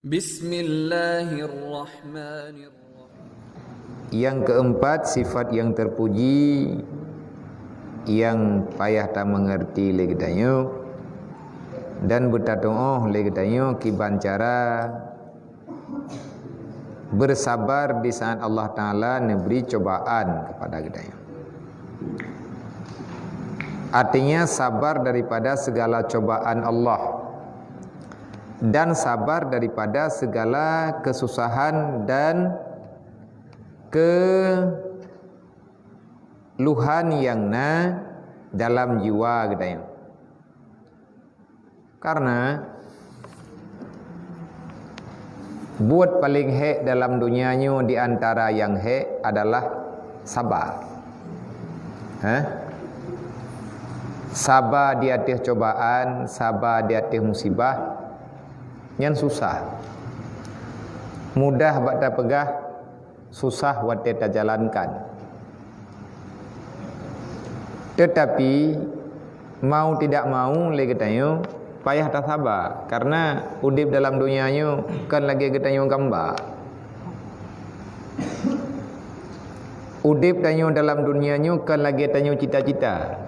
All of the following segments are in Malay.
Bismillahirrahmanirrahim. Yang keempat, sifat yang terpuji yang payah tak mengerti lagi tanyo dan bertatoh lagi tanyo kiban cara bersabar di saat Allah Ta'ala memberi cobaan kepada kita. Artinya sabar daripada segala cobaan Allah dan sabar daripada segala kesusahan dan keluhan yang dalam jiwa kita. Karena buat paling hek dalam dunianya di antara yang hek adalah sabar. Sabar di atas cobaan, sabar di atas musibah yang susah. Mudah buat tak pegah, susah buat tak jalankan. Tetapi mau tidak mau lagi tanyo payah tak sabar, karena udip dalam dunianya kan lagi kita tanyo gambar. Udip tanyo dalam dunianya kan lagi tanyo cita-cita.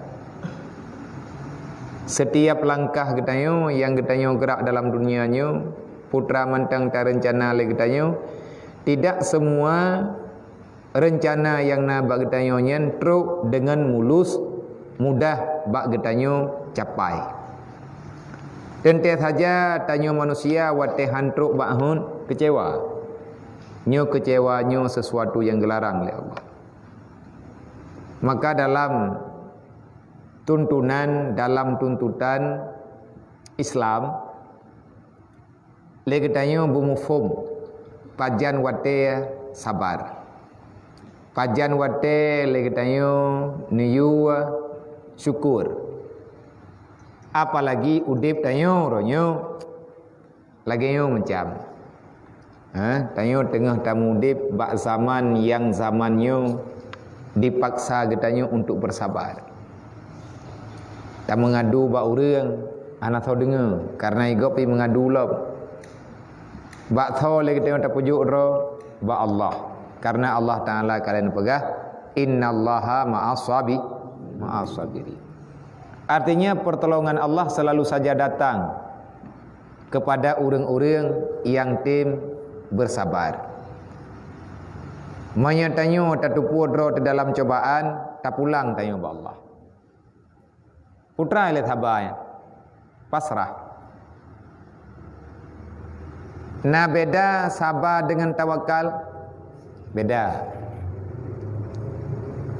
Setiap langkah kita yang kita gerak dalam dunianya, putra mantang terencana lagi kita, tidak semua rencana yang nak bak kita nyentru dengan mulus mudah bak kita capai. Tentu saja tanyo manusia wate hantruk bak hun kecewa. Nyo kecewa nyo sesuatu yang gelarang oleh Allah. Maka dalam tuntutan Islam lagi tanyo bumufum pajan wate sabar, pajan wate lagi tanyo niyu syukur, apalagi udip tanyo ronyo lagi yo macam tanyo tengah tamu udip bak zaman yang zamannya dipaksa getanyo untuk bersabar. Tak mengadu bak urang anak tahu dengar karena igop pi mengadu lob. Bak tahu lagi tengok tak pujuk ro bak Allah, karena Allah Taala kalian pegah innallaha ma'as-sabiri. Artinya pertolongan Allah selalu saja datang kepada orang-orang yang tim bersabar. Menyatanyo tak tupu ro dalam cobaan tak pulang tanyo bak Allah. Putra lihat habaya pasrah. Nah beda sabar dengan tawakal, beda.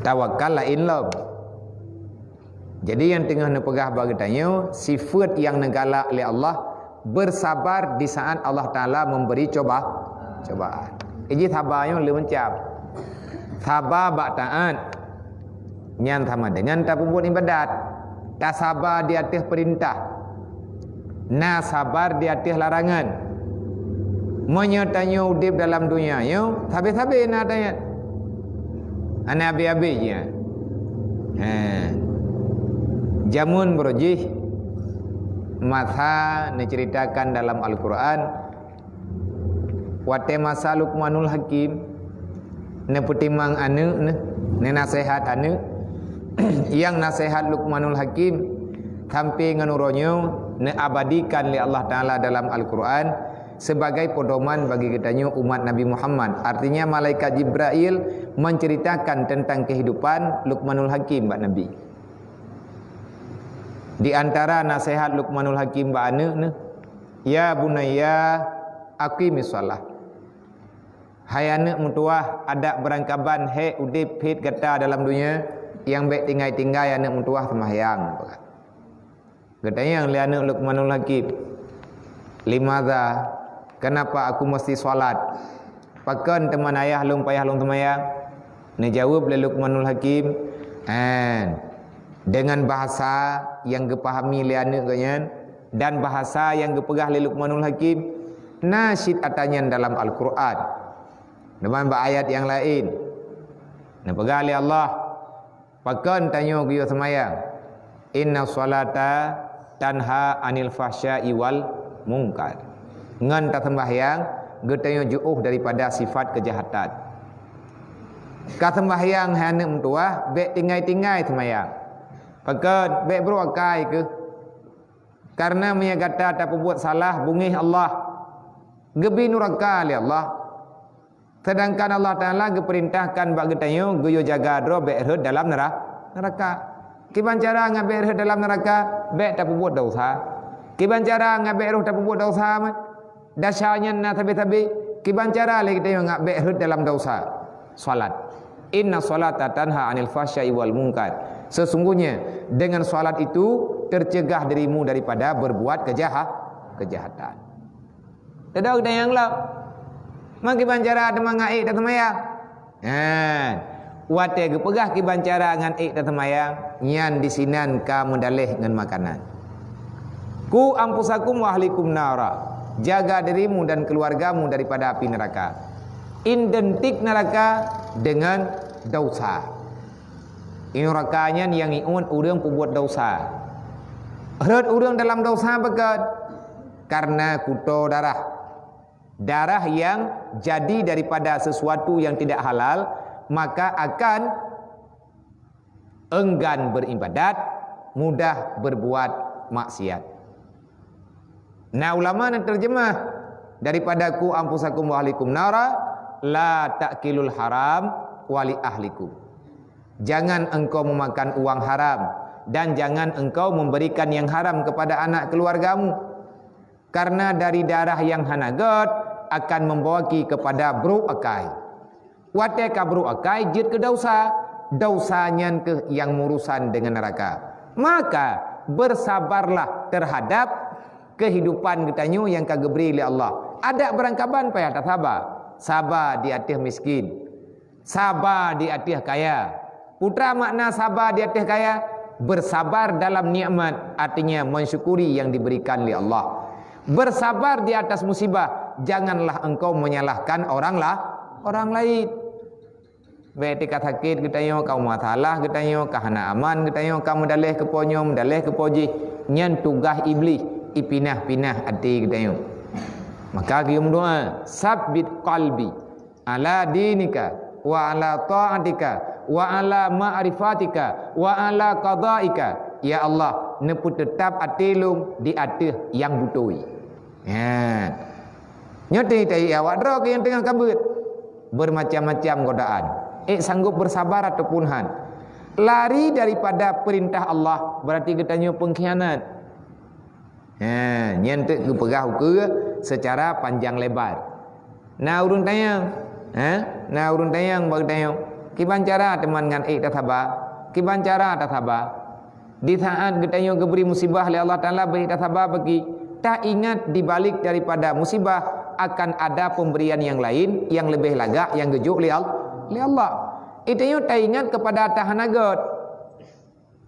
Tawakal lain lob. Jadi yang tengah nepegah bagi tanyo sifat yang negalak oleh Allah bersabar di saat Allah Taala memberi cobaan. Iji sabarnya lebih mencap. Sabar bak taat nyan sama dengan tak buat ibadat. Tak sabar di atas perintah, na sabar di atas larangan. Menyertanya udip dalam dunia yo sabi-sabi nak tanya ana abi-abinya jamun berjih masa diceritakan dalam Al-Quran wate masa Luqmanul Hakim ne putimang anu ne nasihat anu yang nasihat Luqmanul Hakim sampai nganuronyo ne abadikan oleh Allah Taala dalam Al-Quran sebagai pedoman bagi kitanya umat Nabi Muhammad. Artinya malaikat Jibril menceritakan tentang kehidupan Luqmanul Hakim bak Nabi. Di antara nasihat Luqmanul Hakim bak anu ya bunayya aqimis shalah. Hai anak mutuah ada berangkaban he udip hit kata dalam dunia yang baik tinggai-tinggai anak mutuah sembahyang. Katanya yang anak Luqmanul Hakim, limadha, kenapa aku mesti solat? Pakan teman ayah lung payah lung temayang? Ni jawab oleh Luqmanul Hakim, dengan bahasa yang kepahami oleh anak kalian dan bahasa yang kepegah oleh Luqmanul Hakim, nasyid atanya dalam Al-Quran. Dengan ayat yang lain, napegah oleh Allah. Pakan tanyo kiyo semayang, inna salata tanha anil fahsya'i wal munkar. ngan ta sembahyang getanyo juuh daripada sifat kejahatan. Ka sembahyang hana mentua bek tinggai-tinggai sembahyang. Pakat bek bro akai ke karena meya kata tak buat salah bungih Allah gebi nuraka li Allah. Sedangkan Allah Taala geperintahkan bak getanyo geyo jaga dro bek herd dalam neraka. Kiban cara ngabek herd dalam neraka bek tak buat dosa. Kiban cara ngabek roh tak buat dosa mah. Dasyanya na tabi-tabi kiban cara lagi kita yang ngabek herd dalam dosa. Salat. Inna salata tanha 'anil fahsya'i wal munkar. Sesungguhnya dengan salat itu tercegah dirimu daripada berbuat kejahatan. Tidak ada yang lain. Mak kiban cara ada mangai dan semayang. Wate ge pegah kiban cara ngan ik dan semayang nyan disinan ka mendalih ngan makanan. Ku ampusakum wa ahlikum nara. Jaga dirimu dan keluargamu daripada api neraka. Identik neraka dengan dosa. Ini nerakanya yang iun urang pembuat dosa. Heret urang dalam dosa bekat karena kuto darah. Darah yang jadi daripada sesuatu yang tidak halal, maka akan enggan beribadat, mudah berbuat maksiat. Nah ulama yang terjemah daripada ku ampusakum wa ahlikum nara la ta'kilul haram wali ahlikum. Jangan engkau memakan uang haram dan jangan engkau memberikan yang haram kepada anak keluargamu. Karena dari darah yang hanagat akan membawaki kepada bro akai. Wate ka bro akai jid ke dosa, dosanya ke yang murusan dengan neraka. Maka bersabarlah terhadap kehidupan getanyo yang kageberi oleh Allah. Ada berangkaban payah tak sabar. Sabar di atas miskin. Sabar di atas kaya. Putra makna sabar di atas kaya, bersabar dalam nikmat, artinya mensyukuri yang diberikan oleh Allah. Bersabar di atas musibah, janganlah engkau menyalahkan orang lain. Baik kat sakit getanyo kau masalah getanyo kahana aman getanyo kamu dalih ke ponyo mendalih ke poji nyan tugas iblis ipinah-pinah hati getanyo. Maka kita berdoa, sabbit qalbi ala dinika wa ala ta'atika wa ala ma'rifatika wa ala qada'ika. Ya Allah, nepu tetap atilum di atas yang butoi. Nyoti tai awak dro ke yang tengah kabut. Bermacam-macam godaan. Sanggup bersabar ataupun han. Lari daripada perintah Allah berarti getanyo pengkhianat. Nyentek ke pegah ke secara panjang lebar. Nah urun tayang, nah urun tayang bagi tayang. Kiban cara teman ngan tak sabar, kiban cara tak sabar. Di saat getanyo geberi musibah oleh Allah Taala beri tak sabar bagi. Tak ingat dibalik daripada musibah akan ada pemberian yang lain yang lebih lagak yang gejuk oleh Allah. Itu tak ingat kepada tahanagot.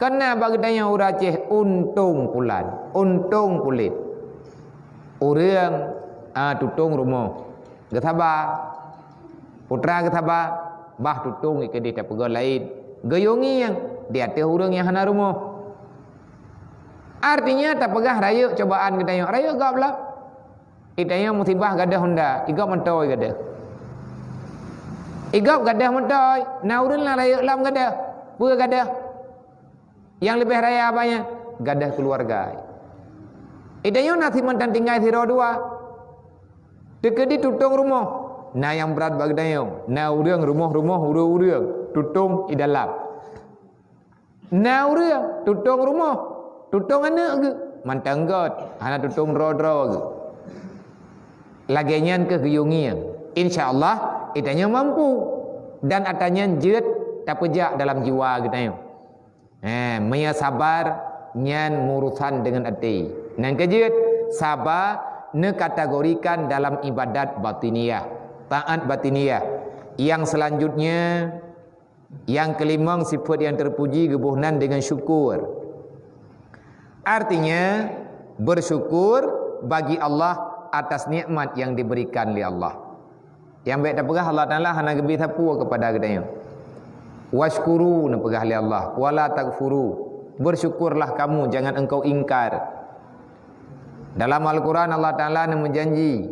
Kena bagi tanya uraceh untung pulan, untung kulit. Orang tutung rumah, getaba, putra getaba, bah tutung ikan di tapagal lain. Gayungi yang di atas orang yang hana rumah. Artinya tak pegah raya cobaan kita yang raya gak belah. Itanya musibah gadah honda, igap mentoy gadah. Igap gadah mentoy, naurun lah raya lam gadah, pura gadah. Yang lebih raya apanya? Gadah keluarga. Itanya nasi mantan tinggal siro dua. Dekedi tutung rumah. Nah yang berat bagi dayong. Nah urang rumah-rumah urang tutung di dalam. Nah urang tutung rumah. Tutung anak ke? Mantan god. Anak tutung ro-ro ke? Lagian ke geyungian. InsyaAllah itanya mampu. Dan atanya jet tak pejak dalam jiwa kita. Maya sabar nyan murusan dengan hati. Nan kejet sabar ne kategorikan dalam ibadat batiniyah, taat batiniyah. Yang selanjutnya yang kelima sifat yang terpuji gebuhnan dengan syukur. Artinya bersyukur bagi Allah atas nikmat yang diberikan oleh Allah. Yang baik dapegah Allah Taala hana gebi sapu kepada gedanya. Washkuru na pegah oleh Allah wala takfuru. Bersyukurlah kamu, jangan engkau ingkar. Dalam Al-Quran Allah Ta'ala nama janji.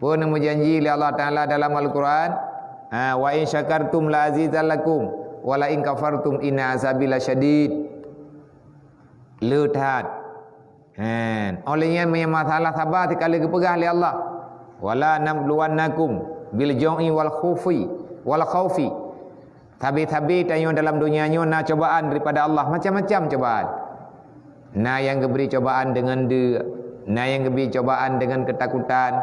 Pun nama janji oleh Allah Ta'ala dalam Al-Quran. Wa in syakartum la azizallakum wa la in kafartum inna azabi lasyadid. Letat. Olehnya masalah sabar dikala kepegah oleh Allah. Wala nabluwannakum bil jau'i wal khaufi. Tabi-tabi tanya dalam dunia nyo na cobaan daripada Allah, macam-macam cobaan. Na yang diberi cobaan dengan dia, na yang diberi cobaan dengan ketakutan.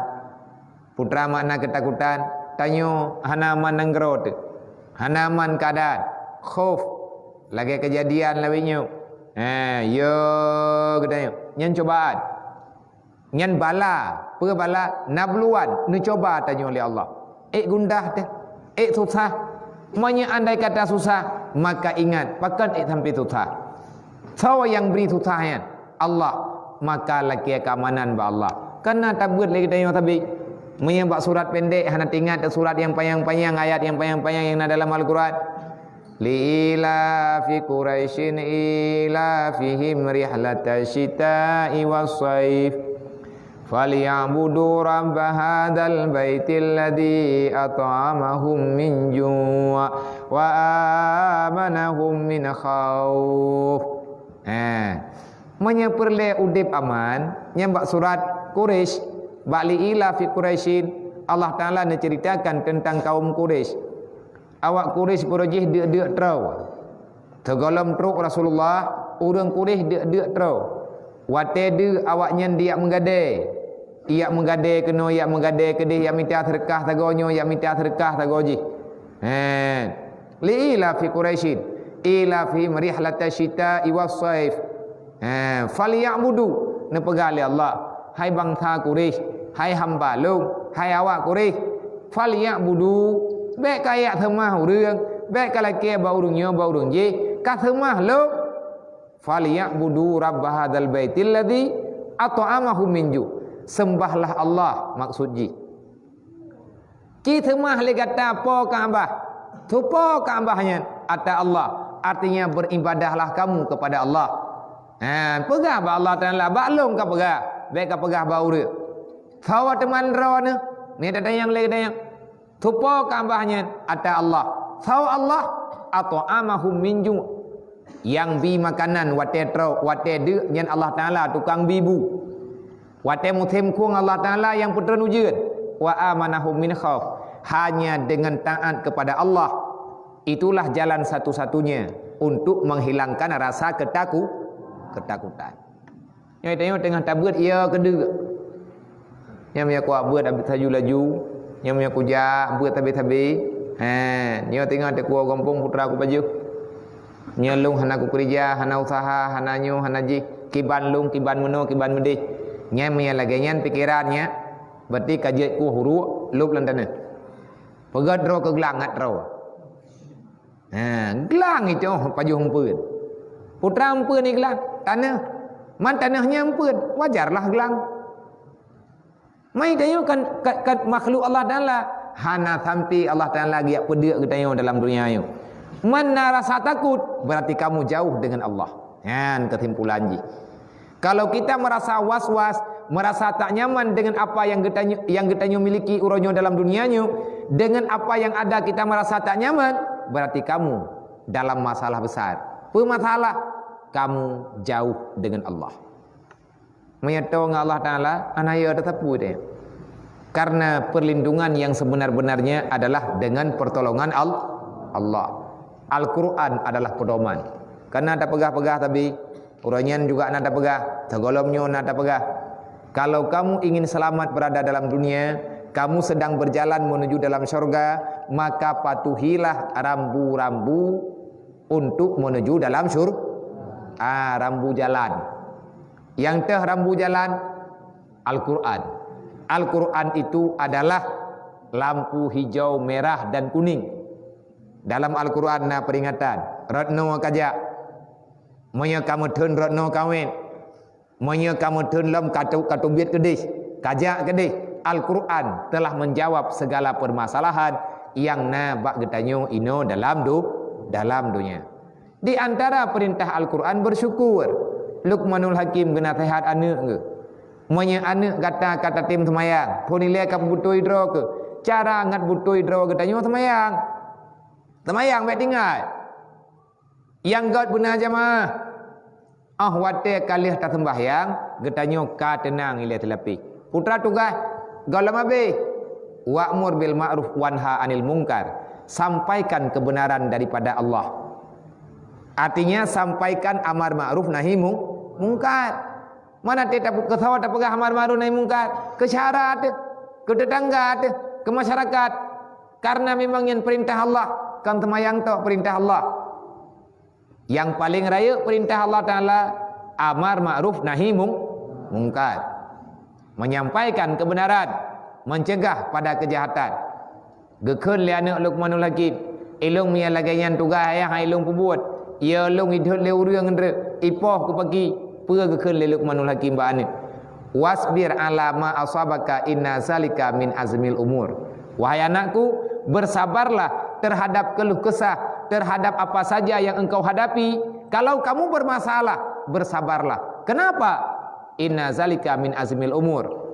Putra makna ketakutan, tanya hanaman nenggero tu. Hanaman keadaan, khauf lagi kejadian lawinyo. Yo katanya, nyen cobaan. Nyen bala, apa bala? Nabluan, ni coba tanya oleh Allah. Gundah teh, susah. Maknanya andai kata susah, maka ingat, pakan sampai susah. Siapa yang beri susahnya? Allah. Maka laki keamanan ba Allah. Karena tabut lagi tanya tapi menyebab surat pendek, hana ingat surat yang panjang-panjang, ayat yang panjang-panjang yang ada dalam Al-Quran. Li fi Quraisyin ila fihim rihlatash shita'i was-shaif. Falyabudu rabb hadzal baitil ladzi at'amahum min ju' wa amanahum min khauf. Menyeperle udip aman nyembak surat Quraisy bali ila fi Quraisyin. Allah Taala menceritakan tentang kaum Quraisy. Awak Quraisy berjih deuk-deuk trau. Tegolom truk Rasulullah, urang Quraisy deuk-deuk trau. Wate de awaknya dia menggadai. Ia menggadai kena, ia menggadai kedih, ia minta sedekah tagonyo, ia minta sedekah tagoji. Li ila fi Quraisyin ila fi rihlatash shita'i was-shaif. Falyabudu nepegali Allah. Hai bangsa Quraisy, hai hamba long, hai awak Quraisy, falyabudu. Baik kaya themah urang, baik kalake ba urungnya ba urung je, ka themah long. Falyabudu rabb hadzal baitil ladzi at'amahum min ju'. Sembahlah Allah maksud ji. Kita mah le kata apa Kaabah? Tupo Kaabahnya ata Allah. Artinya beribadahlah kamu kepada Allah. Pegah ba Allah Taala baklong ka pegah. Baik ka pegah bau dia. Sawa teman rawne. Ni ada yang le yang. Tupo Kaabahnya ata Allah. Sawa Allah atau amahum minju. Yang bi makanan wate tro wate de nyen Allah Taala tukang bibu. Wate mutim kuang Allah Ta'ala yang putra nujian. Wa amanahum min khauf. Hanya dengan taat kepada Allah. Itulah jalan satu-satunya untuk menghilangkan rasa ketakutan. Yang tengok tengah tabut ia kedua. Yang punya kuat buat habis laju-laju. Yang punya kujak buat habis-habis. Yang tengok ada kuat gompong putra aku baju. Nyelung hana ku kerja, hana usaha, hana nyu, hana ji. Kiban lung, kiban meno, kiban medih. Nyamnya lagi nyan pikirannya berarti kajian ku huru lup lantana. Pegat ro ke gelang ngat ro. Gelang itu paju humpeun. Putra humpeun ni gelang tanah. Man tanahnya humpeun, wajarlah gelang. Mai tayo kan makhluk Allah Taala hana sampai Allah Taala lagi pedeuk kita dalam dunia yo. Mana rasa takut berarti kamu jauh dengan Allah. Yan kesimpulan ji. Kalau kita merasa was-was, merasa tak nyaman dengan apa yang kita miliki uronyo dalam dunianya, dengan apa yang ada kita merasa tak nyaman, berarti kamu dalam masalah besar. Masalah kamu jauh dengan Allah. Menyetong Allah Taala, anaya tetap bude. Karena perlindungan yang sebenar-benarnya adalah dengan pertolongan Allah. Al-Quran adalah pedoman. Karena ada pegah-pegah tapi uranyan juga nada pegah, tegolomnya nada pegah. Kalau kamu ingin selamat berada dalam dunia, kamu sedang berjalan menuju dalam syurga, maka patuhilah rambu-rambu untuk menuju dalam syurga. Rambu jalan. Yang teh rambu jalan Al-Quran. Al-Quran itu adalah lampu hijau, merah dan kuning. Dalam Al-Quran na peringatan, ratno kajak. Monya kamu tun rotno kawin. Monya kamu tun lam katubit kedis. Kajak kedis. Al-Quran telah menjawab segala permasalahan yang nabak getanyo ino dalam dunia. Di antara perintah Al-Quran bersyukur. Luqmanul Hakim kena sehat anak ke. Monya anak kata tim semayang. Pun nilai kap butuh hidro ke. Cara ngat butuh hidro ke tanya semayang. Semayang baik tinggal. Yang god benar jamaah. Wate kalih tak sembahyang, getanyo ka tenang nilai telapi. Putra tugas galam abe. Wa'mur bil ma'ruf wanha 'anil munkar. Sampaikan kebenaran daripada Allah. Artinya sampaikan amar ma'ruf nahi mungkar. Mana tidak ketawa tak pegah amar ma'ruf nahi mungkar? Ke syarat, ke tetangga, ke masyarakat. Karena memang yang perintah Allah, kan temayang tok perintah Allah. Yang paling raya perintah Allah Ta'ala amar ma'ruf nahi mungkar. Menyampaikan kebenaran, mencegah pada kejahatan. Gekun li anak Luqmanul Hakim. Ilung mia lagayan tugas ayah ilung pubuat. Ya long idhut le urang ndre. Ipoh ku pagi. Pura gekun li Luqmanul Hakim ba anak. Wasbir ala ma asabaka inna zalika min azmil umur. Wahai anakku, bersabarlah terhadap keluh kesah, terhadap apa saja yang engkau hadapi. Kalau kamu bermasalah, bersabarlah. Kenapa? Inna zalika min azmil umur.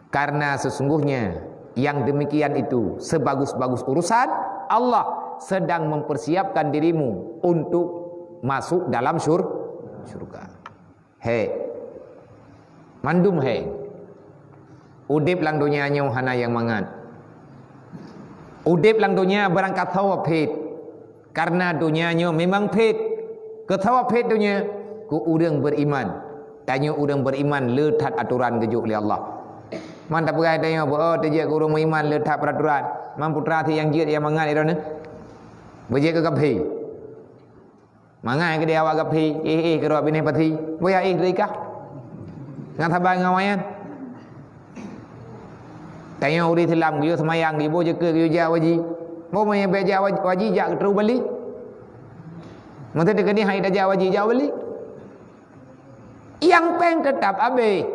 Karena sesungguhnya yang demikian itu sebagus-bagus urusan, Allah sedang mempersiapkan dirimu untuk masuk dalam syurga. Hei, mandum hei. Udip lang dunia nyo hana yang mangan. Udip lang dunia berangkat tawa pet. Karena dunia nyo memang pet. Ketawa pet dunia ku urang beriman. Tanya urang beriman letat aturan gejuk oleh Allah. Man tak pegai tanya terjek ku urang beriman letat peraturan. Man putra ti yang jiat yang mangan itu ne. Berjek ke gapi. Mangan ke dia awak gapi. Ke ruak bini pati. Boya rika. Ngat habang ngawayan. Tanya uri tilam giyo semayang di bo je ke giyo ja waji. Bo mo yang beja waji jak terus balik. Mesti dekeni hai dah ja waji ja balik. Yang peng tetap abe.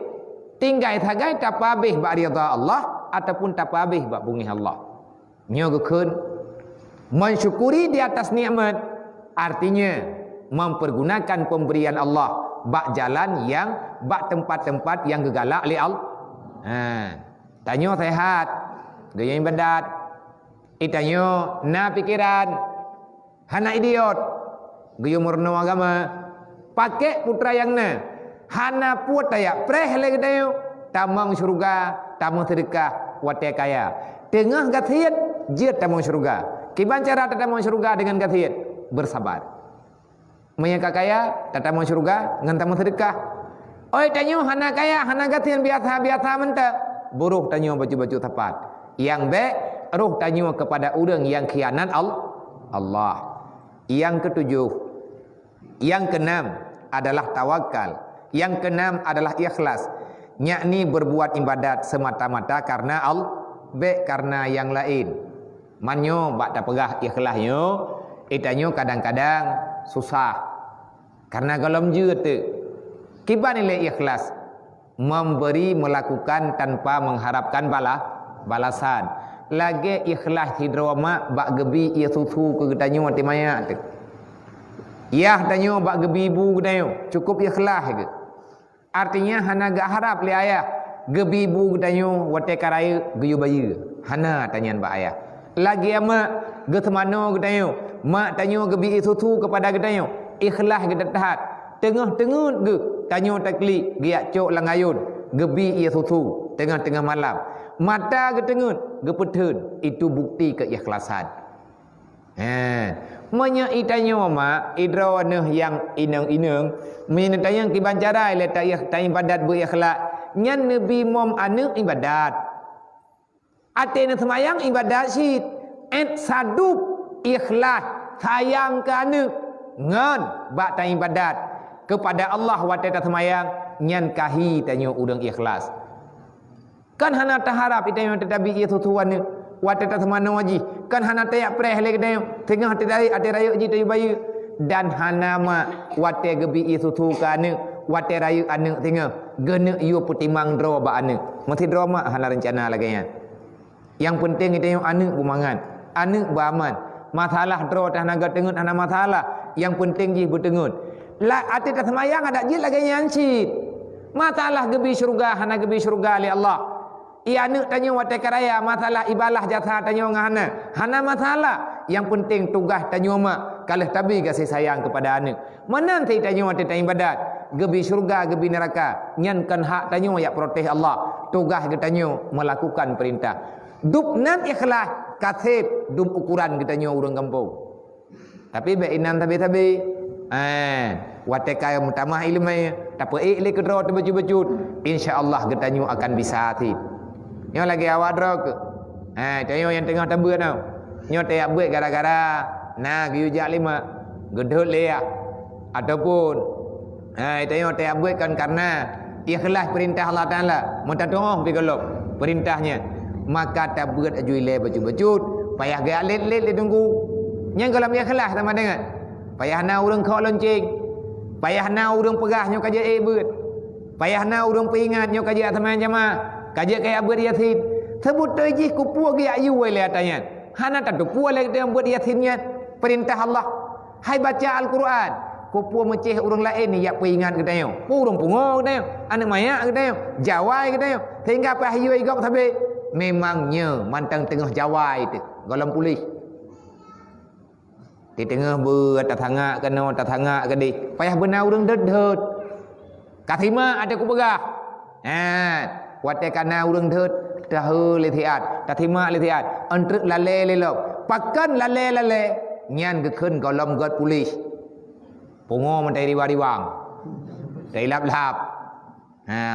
Tinggal thagai tak habis ba rida Allah ataupun tak habis ba bungih Allah. Nyo gekun mensyukuri di atas nikmat artinya mempergunakan pemberian Allah bak jalan yang bak tempat-tempat yang gegalak oleh Allah. Tanya sehat, gaya ibadat. Tanya na pikiran, hana idiot, gaya murno agama. Pakai putra yang na, hana puat taya, preh lagi tayo. Tamang syurga, tamang sedekah, wate kaya. Tengah gathiat, jiat tamang syurga. Kiban cara tamang syurga dengan gathiat? Bersabar. Menyangka kaya, tamang syurga, dengan tamang sedekah. Oi tanya hana kaya, hana gathiat biasa-biasa mentah. Buruh tanya baju-baju tepat. Yang baik, ruh tanya kepada orang yang khianat Allah. Yang ketujuh, yang keenam adalah tawakal. Yang keenam adalah ikhlas. Yakni berbuat ibadat semata-mata karena Allah, baik karena yang lain. Manyo bak tak pegah ikhlasnyo, itanyo kadang-kadang susah. Karena galom je tu. Kiban nilai ikhlas? Memberi, melakukan tanpa mengharapkan balasan. Lagi ikhlas hidroma bak gebi ia susu ke getanyo mati maya tu. Yah tanyo bak gebi ibu getanyo cukup ikhlas ke. Artinya hana gak harap li ayah gebi ibu getanyo wate karaya geyu bayi. Hana tanyan bak ayah. Lagi ama ge temano getanyo mak tanyo gebi susu kepada getanyo ikhlas ge tahat. Tengah-tengah ge tanyo takli giak cok langayun gebi ia susu tengah-tengah malam mata getengun gepetun itu bukti keikhlasan. Menya itanyo mak idrawanah yang inang-inang min tayang kiban cara le tay ibadat berikhlas nyan nabi mom anak ibadat atena semayang ibadat sit sadup ikhlas sayang ke anak ngan bak tay ibadat kepada Allah wa ta'ala semayang nyan kahi tanyo udang ikhlas. Kan hana taharap itanyo tetapi ia tutuan wa ta'ala semana waji. Kan hana tayak preh lagi tanyo tengah tedai ade raya ji tayu bayu dan hana ma wa ta'ala gebi ia tutu kan wa ta'ala raya anak tengah gena iyo putimang dro ba anak. Mesti dro mak hana rencana lagi ya. Yang penting itanyo anak bumangan, anak beraman. Masalah dro tah naga tengut hana masalah. Yang penting ji bertengut. La ati tak semayang ada jil lagi nyancit. Masalah gebi syurga, hana gebi syurga li Allah. Ia nak tanya watai karaya masalah ibalah jasa tanya ngahana. Hana masalah. Yang penting tugas tanya mak kalau tabi kasih sayang kepada anak. Mana nanti tanya watai tanya ibadat. Gebi syurga, gebi neraka. Nyankan hak tanya ya protes Allah. Tugas kita tanya melakukan perintah. Dup nan ikhlas kasih dup ukuran kita tanya orang kampung. Tapi baik inan tabi-tabi. Watai kaya mutamah ilmu. Tak apa le kedra terbaju-baju. Insya-Allah kita tanya akan bisa hati. Nyo lagi awak drog ke. Tanya yang tengah tambah tau. Nyo tak buat gara-gara nak guyujak lima. Gedut leah. Ataupun tanya tak buat kan karena ikhlas perintah Allah Taala. Minta doa pergi gelap perintahnya. Maka tak buat ajui le baju-baju. Payah gaya let-let tunggu. Yang kalau ikhlas sama dengan. Payah na urang kau lonceng. Payah na urang pegah nyo kaja buat. Payah na urang peringat nyo kaja teman jamaah. Kajian kayak buat yasin. Sebut tajih kupua gaya ayu le tanya. Hana tak tu puas lagi dia buat yasinnya perintah Allah. Hai baca Al-Quran. Kupua meceh orang lain ni yak peringat kita yo. Urang pungo kita yo. Anak mayak kita yo. Jawai kita yo. Sehingga apa ayu igok tapi memangnya mantang tengah jawai itu. Golong pulih. Di tengah buat tatangak kena tatangak ke di. Payah benar urang dedet. Kathima ada ku pegah. Watai kana urang deut tahu litiat tatima litiat antruk lale lelok pakan lale nyan gekeun golom god pulis pungo man tai riwang tai lap-lap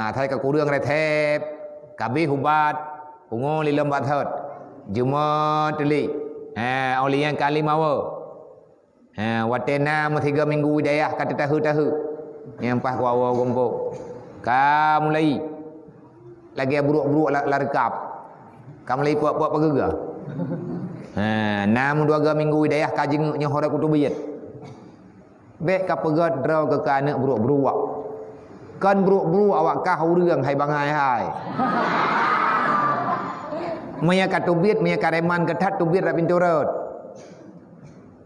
thai ka ku reung re thep kabi hubat pungo li lem bat thot jumat teli aulian kali mawa watai na 3 minggu hidayah kata tahu yang pas ku awal gompo ka mulai lagi buruk-buruk larikap. Kamu lagi buat pegega. Nam 2 minggu hidayah kajing nyohora kutubiyat. Bek ka pegat draw ke anak buruk-buruk. Kan buruk-buruk awak kah urang hai bangai hai. Maya katubit, maya kareman ketat tubit ra pinturut.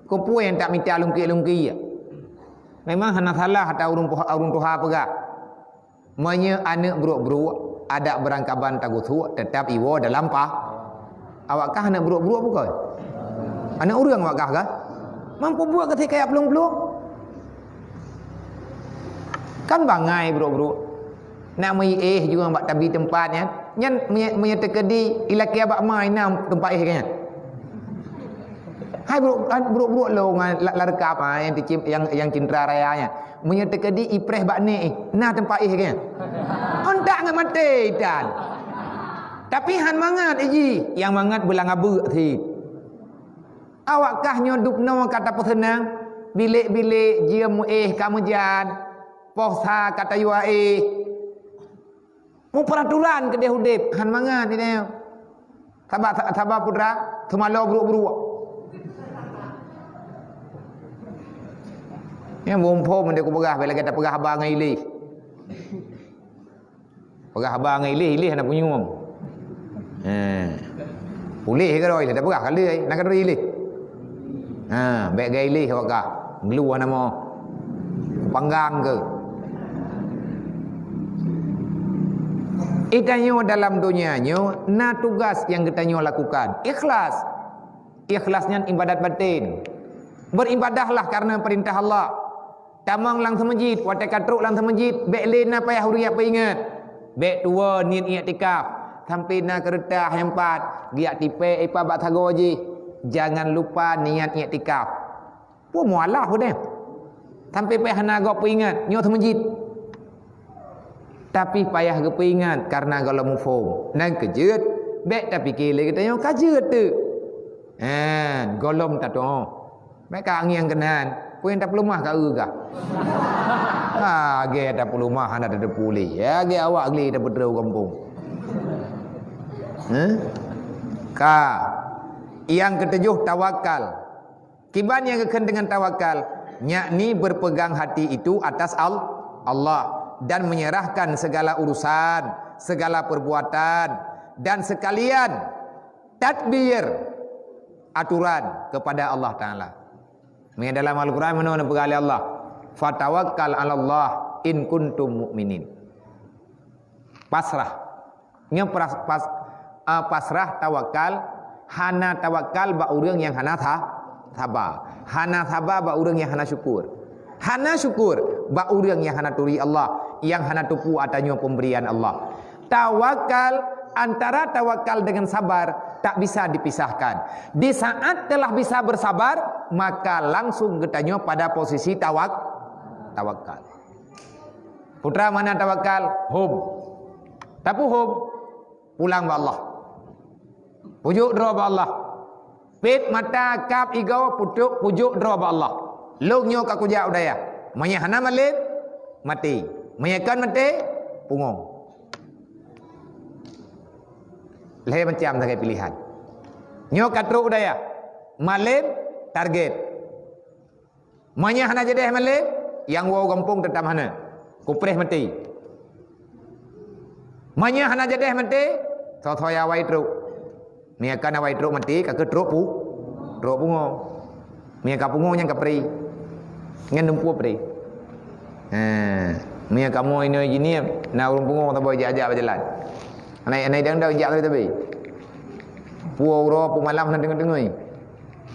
Kupu yang tak minta lungki-lungki. Memang hana salah atau urung tuha pegak. Maya anak buruk-buruk ada berangkaban tagutu tetap iwo dalam awakkah anak buruk-buruk bukan anak urang awakkah kah mampu buat ketika kayak pelung-pelung kan bangai buruk-buruk nak mai juga buat tabi tempatnya nyan menyetekedi ilaki abak mai nam tempat kayaknya hai buruk-buruk lo larkap yang cindra rayanya menyetekedi ipreh bak ni nah tempat kayaknya ondak ngan mati dan tapi han mangat iji yang mangat belang abu thi awakkah nyodup no kata pesenang bilik-bilik dia mu kamu jan posa kata yua mu peraturan ke dia hudip han mangat ni sabar putra semalo buruk-buruk yang bompo mende ku pegah bila kata pegah abang ngai pegah abang ilih nak punya umum. Pulih ke roi dah pegah kali nak kali ilih. Baik gay ilih awak kah. Ngeluar nama panggang ke. Itanyo dalam dunianyo na tugas yang kita lakukan. Ikhlas. Ikhlasnya ibadat batin. Beribadahlah karena perintah Allah. Tamang lang semajid, watai katruk lang semajid, baik lena payah huriap ingat. Bek tua niat i'tikaf sampai na keretah yang 4 giat tipe ipa bak thago je jangan lupa niat i'tikaf pu mualah dah sampai payah na gok peringat nyo masjid tapi payah ge peringat karena kalau mufhum nan kejut bek tapi kile kita nyo kajut tu golom ta tu mereka angin kenan puin tak pelumah ka ga ge tak pelumah hana ada pulih ya ge awak geli dah berderau kampung yang ketujuh tawakal kiban yang kekan dengan tawakal yakni berpegang hati itu atas Allah dan menyerahkan segala urusan segala perbuatan dan sekalian tadbir aturan kepada Allah Ta'ala. Dalam Al-Quran mana pegali Allah, fatawakkal 'ala Allah in kuntum mu'minin. pasrah. Nya pasrah tawakal, hana tawakal ba urang yang hana sabar. Hana sabar ba urang yang hana syukur. Hana syukur ba urang yang hana turi Allah, yang hana tupu atanya pemberian Allah. Tawakal, antara tawakal dengan sabar tak bisa dipisahkan. Di saat telah bisa bersabar, maka langsung getanya pada posisi tawakal. Putra mana tawakal? Hum. Tapi hum pulang ba Allah. Pujuk dra ba Allah. Pit mata kap igau pujuk dra ba Allah. Lugnya ka kuja udaya. Manya hana malib mati. Menyakan mati pungong. Leh macam sebagai pilihan. Nyo katru udaya. Malib target. Manya hana jedeh malib yang wow gampung tetap hana. Kupreh mati. Manya hana jedeh mati so-soya wai truk. Miakan awai truk mati ka ke truk pungo. Miaka pungo yang kapri. Ngan dumpu pri. Miaka kamu ini gini na urung pungo ta boy ajak berjalan. Anai dang dak jak tapi. Puau ro pu malam na dengar-dengar.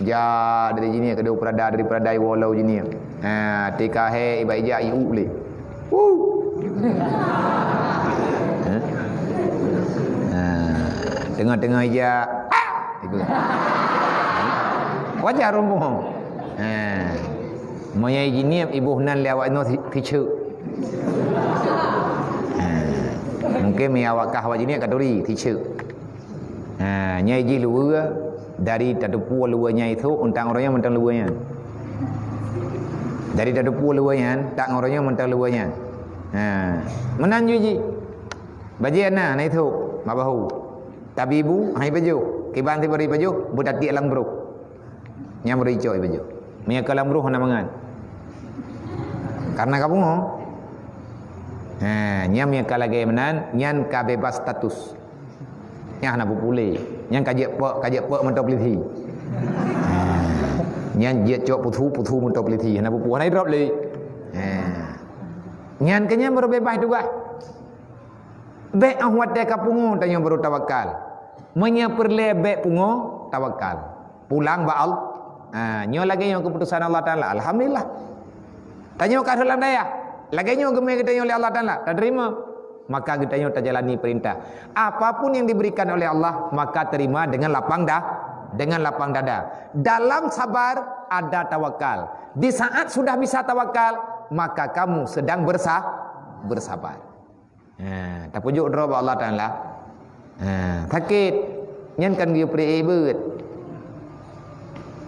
Ja dari sini ke perada dari perada walau sini. Tika he ibai ja iu le. Tengah-tengah aja. Itu. Wajar rombong. Moya gini ibu nan lewat no ticu. Mungkin mi awak kah wajini kaduri ticu. Nyai ji luwa dari tatupu luwanya itu untang orangnya mentang luwanya. Dari tatupu luwanya tak orangnya mentang luwanya. Menan ji. Bajiana na itu mabahu. Tabibu hai baju. Kiban ti beri baju budati alang bro. Nya beri coy baju. Mia kalam bro hana mangan. Karena kamu nya mia kalage menan nyan ka bebas status. Nya hana popule. Nyan kajek pek mentop liti. Nyan je cok putu mentop liti hana popu hana drop le. Nyan kenya berbebas juga. Be ahwat de kapungo tanya baru tawakal. Menya perle be pungo tawakal. Pulang ba al. Nyo lagi yang keputusan Allah Taala. Alhamdulillah. Tanya ka dalam daya. Lagi nyo geme kita oleh Allah Taala. Tak terima. Maka kita nyo tak jalani perintah. Apapun yang diberikan oleh Allah maka terima dengan lapang dada. Dalam sabar ada tawakal. Di saat sudah bisa tawakal maka kamu sedang bersabar. Tak pujuk dra ba Allah Taala. Sakit nyen kan dia pri beut.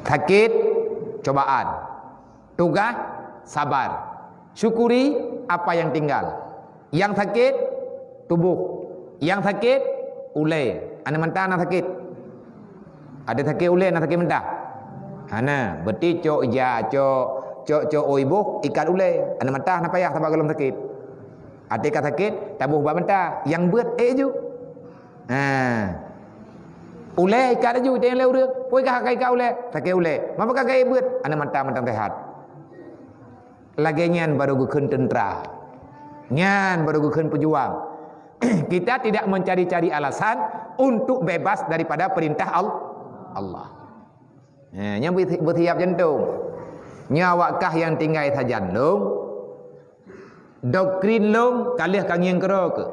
Sakit cobaan. Tugas sabar. Syukuri apa yang tinggal. Yang sakit tubuh. Yang sakit ulai. Ana mentah nak sakit. Ada sakit ulai nak sakit mentah. Ana berarti cok ja cok oibuh ikat ulai. Ana mentah nak payah sabar kalau sakit. Ada kata sakit tabuh ba mentah. Yang beut ju. Ulai ikat ju jangan le urang. Poi ka kai ka ulai. Sakit ulai. Mapa ka kai beut. Ana mentah sehat. Lagi nyan baru gukeun tentera. Nyan baru gukeun pejuang. Kita tidak mencari-cari alasan untuk bebas daripada perintah Allah. Nya bertiap jantung. Nyawakkah yang tinggal sajan long. Doktrin long kalih kang yang kero ke.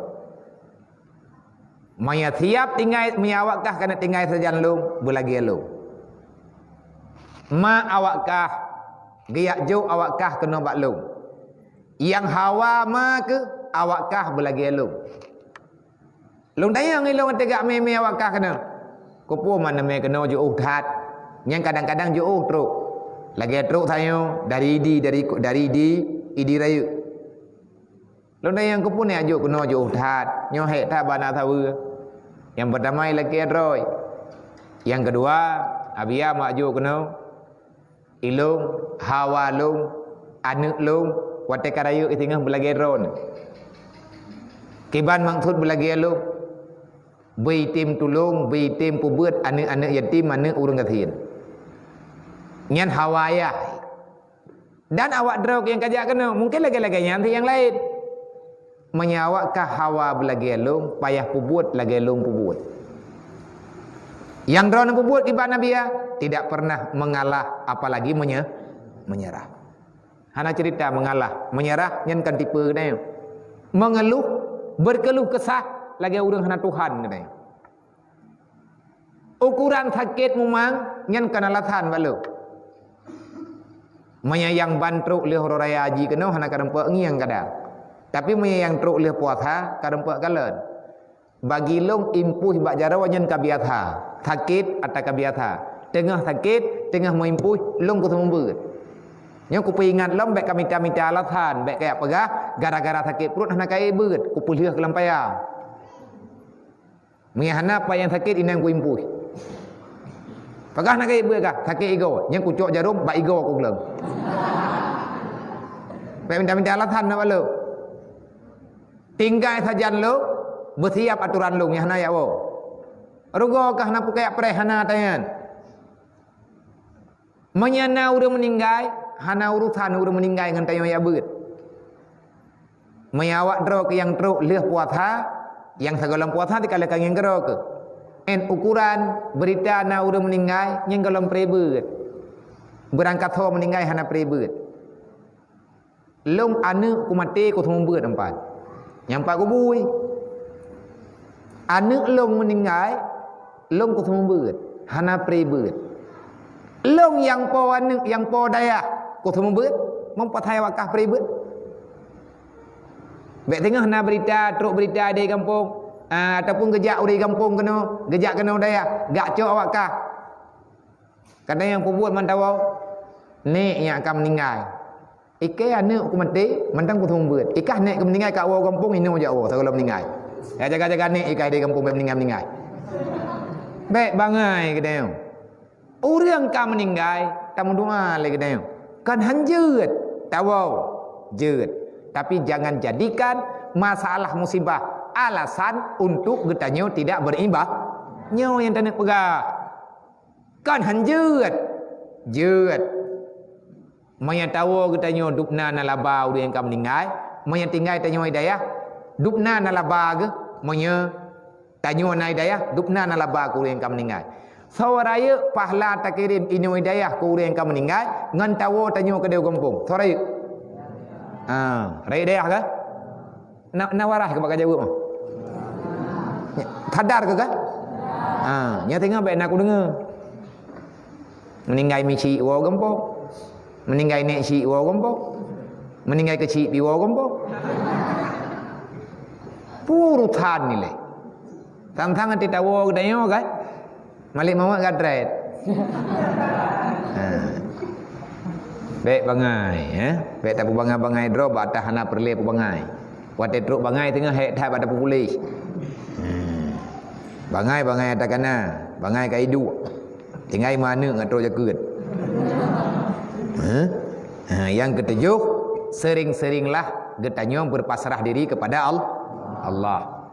Maya siap tinggal menyawakkah kana tinggal sajan long belagi long. Ma awakkah giyak jau awakkah kena bak long. Yang hawa ma ke awakkah belagi long. Long tanya ngilong tegak me awakkah kena. Kupu mana me kena jo that. Yang kadang-kadang jo truk. Lagi truk sayo dari idi rayu. Long tanya kupu ne ajo kena jo that. Nyo he ta bana tawu. Yang pertama lagi adroy. Yang kedua abia mak jo kena ilung hawa lung anu lung wate karayu itingah belagi ron. Kiban maksud belagi lung bui tim tulung bui tim pubeut anu yatim anu urang gatin. Nyan hawaya. Dan awak drog yang kajak kena mungkin lagi-lagi nyanti yang lain. Menyawakkah hawa belagelung, payah pubut lagelung pubut. Yang drone pubut ibadah Nabi ya, tidak pernah mengalah apalagi menyerah. Hana cerita mengalah, menyerah nyen kan tipe katanya. Mengeluh, berkeluh kesah lagi urang hana Tuhan katanya. Ukuran sakit mumang nyen kana lathan balu. Menyayang bantruk leh raya haji kena hana kadempe ngiang kadang. Tapi menyayang truk leh puasa kadempe kalen. Bagi long impuh bak jara wanyen kabiatha. Sakit atau kabiatha. Tengah sakit, tengah memimpuh long ku sembeut. Nya ku peringat lom bek kami minta alasan, bek kayak pegah gara-gara sakit perut hana kai beut, ku pulih ke lampaya. Mengihana apa yang sakit inang ku impuh. Pegah nak kai beut kah? Sakit ego. Nya ku cok jarum bak ego ku geleng. Bek minta alasan nak balu. Tinggal sajan lo, bersiap aturan lo yang hana ya wo. Rugo kah nak kayak prehana tangan. Menyana urang meninggal, hana urusan urang meninggal dengan tayo ya beut. Mayawak dro ke yang truk leh puasa, yang segala puasa dikalakan yang gero ke. En ukuran berita na urang meninggal yang galam prebeut. Berangkat ho meninggal hana prebeut. Long anu ku mati ku sembeut empat. Yang pak kubui. Anak long meninggal, long ku sembeut, hana prebeut. Long yang po anak yang po daya ku sembeut, mempercayai wakah prebeut. Bek tengah na berita, truk berita di kampung, ataupun gejak di kampung kena, gejak kena daya, gak cok wakah. Kadang yang pembuat mantawau, ni yang akan meninggal. Ikai anak ku mati, mantang ku sembeut. Ikah nek ku meninggal kat orang kampung ino je awak kalau meninggal. Ya jaga-jaga ni ikai di kampung meninggal. Baik bangai kedai. Orang ka meninggal, tamu doa lagi kedai. Kan hanjeut, tawau, jeut. Tapi jangan jadikan masalah musibah alasan untuk getanyo tidak berimbah. Nyo yang tak nak pegah. Kan hanjeut, jeut. Maya tahu getanyo dupna nalaba urang ka meninggal, maya tinggal tanyo hidayah, dupna nalaba ke, maya tanyo na hidayah, dupna nalaba ku urang ka meninggal. Sawaraya pahala takirim ino hidayah ku urang ka meninggal, ngan tahu tanyo ke dia kampung. Sawaraya. Raya hidayah ke? Nawarah ke bakal jawab. Sadar ke kan? Nya tengah baik nak aku dengar. Meninggal mici wa kampung. Meninggal nek si wa gompo. Meninggal kecil pi wa gompo. Purutan ni le. Tang-tang ati tawo gedayo kan. Malik mamak gadret. Baik bangai ya. Baik tak bangai-bangai drop atas hana perle bangai. Wate truk bangai tengah hek dah pada polis. Bangai-bangai atas kana. Bangai ka hidu. Tinggal mana ngatro jakeut. Yang ketujuh, sering-seringlah getanyo berpasrah diri kepada Allah.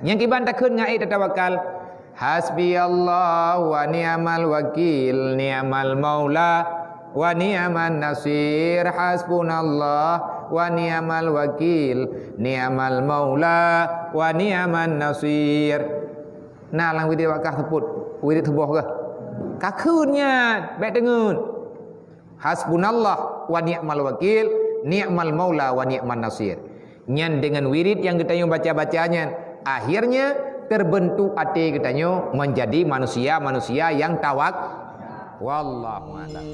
Yang kiban takun ngai tawakal. Hasbi Allah wa ni'mal wakil, ni'mal maula wa ni'man nasir. Hasbunallah wa ni'mal wakil, ni'mal maula wa ni'man nasir. Nah lang wirid wakah sebut, wirid tubuh ke? Kakunnya, baik dengun. Hasbunallah wa ni'mal wakil, ni'mal maula wa ni'man nasir. Nyan dengan wirid yang kita baca-bacanya, akhirnya terbentuk hati kita menjadi manusia-manusia yang tawak. Wallahu a'lam.